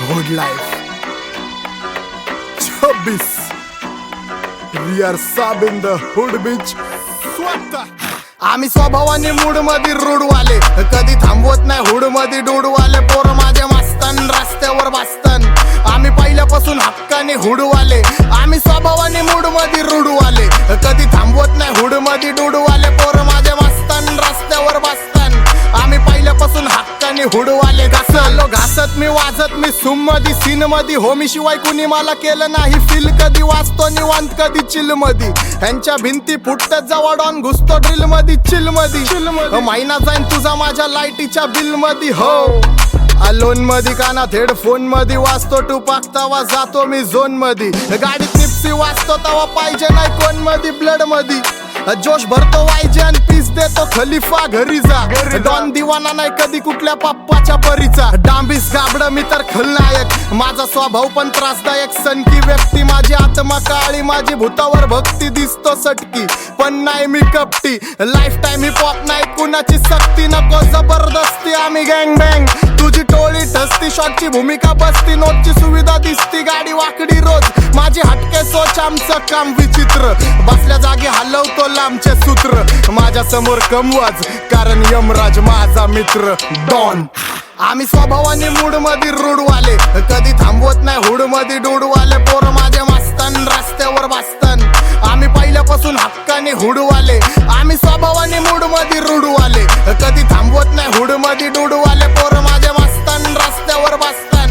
Hood life 26 We are sub in the hood bitch स्वतः आम्ही स्वभावाने मूड मध्ये रूडवाले कधी थांबवत नाही हुड मध्ये डूडवाले पोर माझे मस्तान रस्त्यावर बसतान आम्ही पहिल्यापासून हक्काने हुडवाले आम्ही स्वभावाने मूड मध्ये रूडवाले कधी थांबवत नाही हुड मध्ये डूडवाले पोर माझे मस्तान रस्त्यावर बसतान आम्ही पहिल्यापासून हक्काने हुडवाले घासलो घासत मी वाजत मी सूम मध्ये सीन मध्ये होमी शिवाय कुणी मला केलं नाही फील कधी वाचतो निवांत कधी चिल मध्ये ह्यांच्या भिंती फुटतात जवळ ऑन घुसतो ड्रिल मध्ये चिल मध्ये महिना जाईन तुझा माझ्या लाईटीच्या बिल मध्ये हो अलोन मध्ये कानात हेडफोन मध्ये वाचतो टू पाकतावा जातो मी झोन मध्ये गाडीत निप्सी वाचतो तवा पाहिजे नाही कोण मध्ये ब्लड मध्ये जोश भरतो वायजे आणि पीस देतो खलिफा घरी जा डॉन दिवाना नाही कधी कुठल्या पप्पाच्या परीचा डांबीस गाबड मी तर खलनायक माझा स्वभाव पण त्रासदायक सनकी व्यक्ती माझी आत्मा काळी माझी भूतावर भक्ती दिसतो सटकी पण नाही मी कपटी लाईफ टाइम हिप हॉप नाही कुणाची सक्ती नको जबरदस्ती आम्ही गँग बँग तुझी टोळी ठसती शॉटची भूमिका बसती नोटची सुविधा दिसती गाडी वाकडी रोज माझी हटके सोच आमचं काम विचित्र बसल्या जागी हलवतो लांबचे सूत्र माझ्या समोर कमवाज कारण यमराज माझा मित्र डॉन आम्ही स्वभावाने मूड मध्ये रूडवाले कधी थांबवत नाही हुड मध्ये डूडवाले पोर माझे मस्तान रस्त्यावर बसतान आम्ही पहिल्यापासून हक्काने हुडवाले आम्ही स्वभावाने मूड मध्ये रूडवाले कधी थांबवत नाही हुड मध्ये डूडवाले पोर माझे मस्तान रस्त्यावर बसतान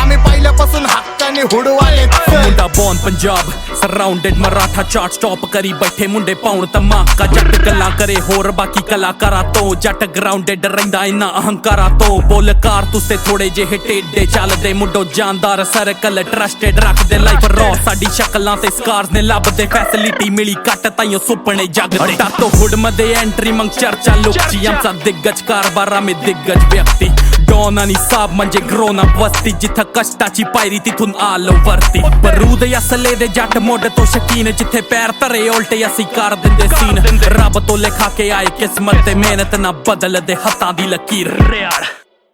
आम्ही पहिल्यापासून हक्काने हुडवाले मुंडा born Punjab surrounded Maratha chart stop करी बैठे मुंडे पाउण धमाका जट गल्ला करे होर बाकी कलाकारा तो जट ग्राउंडेड रहिंदा इन्ना अहंकारा तो बोलकार तुसे थोड़े जेहे टेढ़े चलदे मुंडो जानदार सर्कल ट्रस्टेड रखदे लाइफ रॉ साडी शक्लां ते स्कार्स ने लभदे फैसिलिटी मिली कट ताइयों सुपने जगदे तो हुड मध्ये एंट्री मग चर्चा लुकची आमचा दिग्गज कारभारा में दिग्गज व्यक्ती डॉन आणि साब म्हणजे ग्रोन अप वस्ती जिथं कष्टाची पायरी तिथून आलो वरती बरूद असले दे जट मोड तो शकीन जिथे पैर तरे उल्टे असी कर दिंदे सीन रब तो लिखा के आए किस्मत ते मेहनत ना बदल दे हत्थां दी लकीर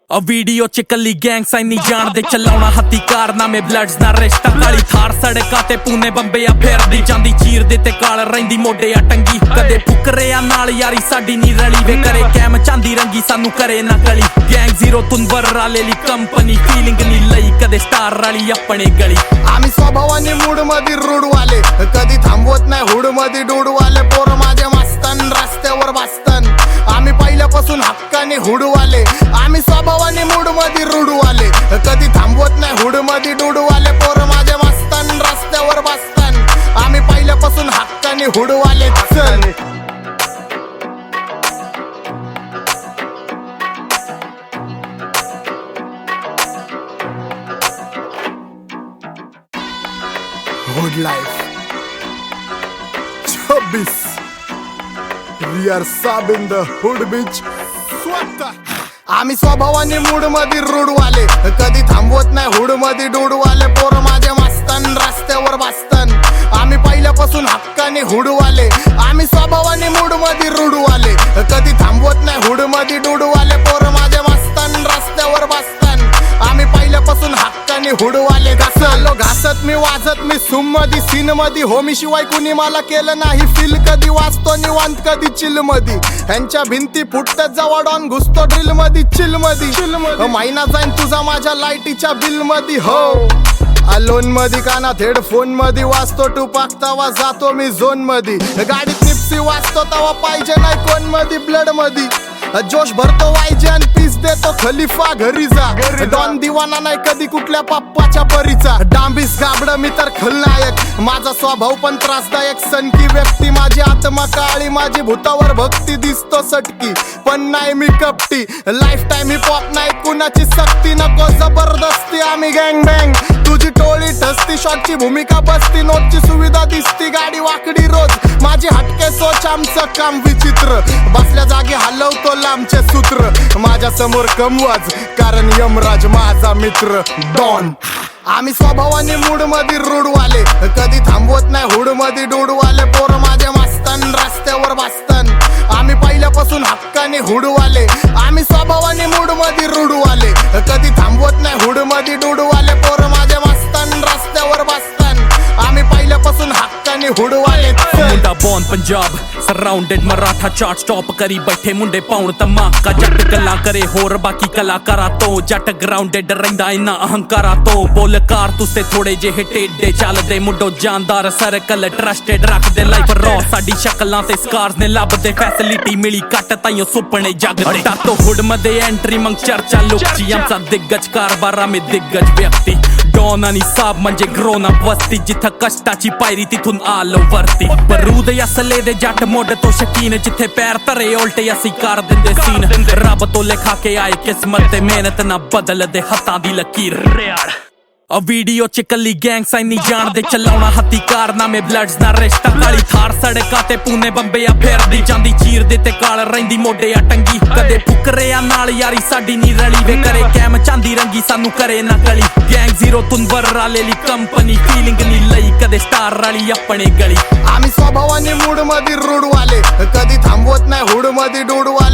आ वीडियो च कली गैंग साइन नहीं जान दे चलाउणा हत्ती कारनामे ब्लड्स ना रिश्ता काली थार सड़का ते पूने बंबे आ फेरदी जांदी चीर दे ते काल रहिंदी मोढे आ टंगी कदे फुकरे आ नाल यारी साडी नी रली वे करे कैम चांदी रंगी सानू करे ना गली गैंग जीरो तुनवर रालेली कंपनी फीलिंग नी लई कदे स्टार रली अपने गली आम्ही स्वभावाने मूड मध्ये रूडवाले कधी थांबवत नाही हुड मध्ये डूडवाले पोर माझे मस्तान रस्त्यावर बसतान आम्ही पहिल्यापासून हक्काने हुडवाले आम्ही स्वभावाने मूड मध्ये रूडवाले कधी थांबवत नाही हुड मध्ये डूडवाले पोर माझे मस्तान रस्त्यावर बसतान आम्ही पहिल्यापासून हक्काने हुडवाले चल Hood life 26 We are sub in the hood bitch स्वतः आम्ही स्वभावाने मूड मध्ये रूडवाले कधी थांबवत नाही हुड मध्ये डूडवाले पोर माझे मस्तान रस्त्यावर बसतान आम्ही पहिल्यापासून हक्काने हुडवाले आम्ही स्वभावाने मूड मध्ये रूडवाले कधी थांबवत नाही हुड मध्ये डूडवाले पोर माझे मस्तान रस्त्यावर बसतान आम्ही पहिल्यापासून हक्काने हुडवाले घासलो घासत मी वाजत मी सूम मध्ये सीन मध्ये होमी शिवाय कुणी मला केलं नाही फील कधी वाचतो निवांत कधी चिल मध्ये ह्यांच्या भिंती फुटतात जवळ ऑन घुसतो ड्रिल मध्ये चिल मध्ये महिना जाईन तुझा माझ्या लाईटीच्या बिल मध्ये हो अलोन मध्ये कानात हेडफोन मध्ये वाचतो टू पाकतावा जातो मी झोन मध्ये गाडीत निप्सी वाचतो तवा पाहिजे नाही कोण मध्ये ब्लड मध्ये जोश भरतो वायजे आणि पीस देतो खलिफा घरी जा डॉन दिवाना नाही कधी कुठल्या पप्पाच्या परीचा डांबीस गाबड मी तर खलनायक माझा स्वभाव पण त्रासदायक सनकी व्यक्ती माझी आत्मा काळी माझी भूतावर भक्ती दिसतो सटकी पण नाही मी कपटी लाईफ टाइम हिप हॉप नाही कुणाची सक्ती नको जबरदस्ती आम्ही गँग बँग तुझी टोळी ठसती शॉटची भूमिका बसती नोटची सुविधा दिसती गाडी वाकडी रोज माझी हटके सोच आमचं काम विचित्र बसल्या जागी हलवतो लांबचे सूत्र माझ्या समोर कमवाज कारण यमराज माझा मित्र डॉन आम्ही स्वभावाने मूड मध्ये रूडवाले कधी थांबवत नाही हुड मध्ये डूडवाले पोर माझे मस्तान रस्त्यावर बसतान आम्ही पहिल्या पहिल्यापासून हक्काने हुडवाले आम्ही स्वभावाने मूड मध्ये रुडवाले कधी थांबवत नाही हुड मध्ये डुडवाले पोरं माझे मस्तान रस्त्यावर बसतान आम्ही पहिल्यापासून हक्काने हुडवाले मुंडा born Punjab surrounded Maratha chart stop करी बैठे मुंडे पाउण धमाका जट गल्लां करे होर बाकी कलाकारा तो जट ग्राउंडेड रहिंदा इन्ना अहंकारा तो बोलकार तुसे थोड़े ਜਿਹੇ ਟੇਡੇ ਚੱਲਦੇ ਮੁੰਡੋ ਜਾਨਦਾਰ ਸਰਕਲ ਟਰਸਟਡ ਰੱਖਦੇ ਲਾਈਫ ਰੌ ਸਾਡੀ ਸ਼ਕਲਾਂ ਤੇ ਸਕਾਰਸ ਨੇ ਲੱਭਦੇ ਫੈਸਿਲਿਟੀ ਮਿਲੀ ਕੱਟ ਤਾਈਓ ਸੁਪਨੇ ਜਗਦੇ ਟਾਤੋ हुडम दे एंट्री मग चर्चा लुकची आमचा दिग्गज कारभार आम्ही दिग्गज व्यक्ती डॉन आणि साब म्हणजे ग्रोन अप वस्ती जिथं कष्टाची पायरी तिथून आलो वरती बरूद असले दे जट मोड तो शकीन जिथे पैर तरे उलटे ਅਸੀਂ ਕਰ ਦਿੰਦੇ ਸੀਨ ਰੱਬ ਤੋਂ ਲਿਖਾ ਕੇ ਆਏ ਕਿਸਮਤ ਤੇ ਮਿਹਨਤ ਨਾ ਬਦਲਦੇ ਹੱਥਾਂ ਦੀ ਲਕੀਰ ਆ ਵੀਡੀਓ ਚ ਕੱਲੀ ਗੈਂਗ ਸਾਈਨ ਨਹੀਂ ਜਾਣਦੇ ਚਲਾਉਣਾ ਹੱਥੀ ਕਾਰਨਾਮੇ ਬਲੱਡਸ ਨਾ ਰਿਸ਼ਤਾ ਕਾਲੀ ਥਾਰ ਸੜਕਾਂ ਤੇ ਪੂਨੇ ਬੰਬੇ ਆ ਫੇਰਦੀ ਜਾਂਦੀ ਚੀਰ ਦੇ ਤੇ ਕਾਲ ਰਹਿੰਦੀ ਮੋਢੇ ਆ ਟੰਗੀ ਕਦੇ ਫੁਕਰਿਆ ਨਾਲ ਯਾਰੀ ਸਾਡੀ ਨਹੀਂ ਰਲੀ ਵੇ ਕਰੇ ਕੈਮ ਚਾਂਦੀ ਰੰਗੀ ਸਾਨੂੰ ਕਰੇ ਨਾ ਗਲੀ ਗੈਂਗ ਜ਼ੀਰੋ ਤੁਨਵਰ ਰਾਲੇਲੀ ਕੰਪਨੀ ਫੀਲਿੰਗ ਨਹੀਂ ਲਈ ਕਦੇ ਸਟਾਰ ਰਾਲੀ ਆਪਣੇ ਗਲੀ आम्ही स्वभावाने मूड मध्ये रुडवाले कधी थांबवत नाही हुड मध्ये डुडवाले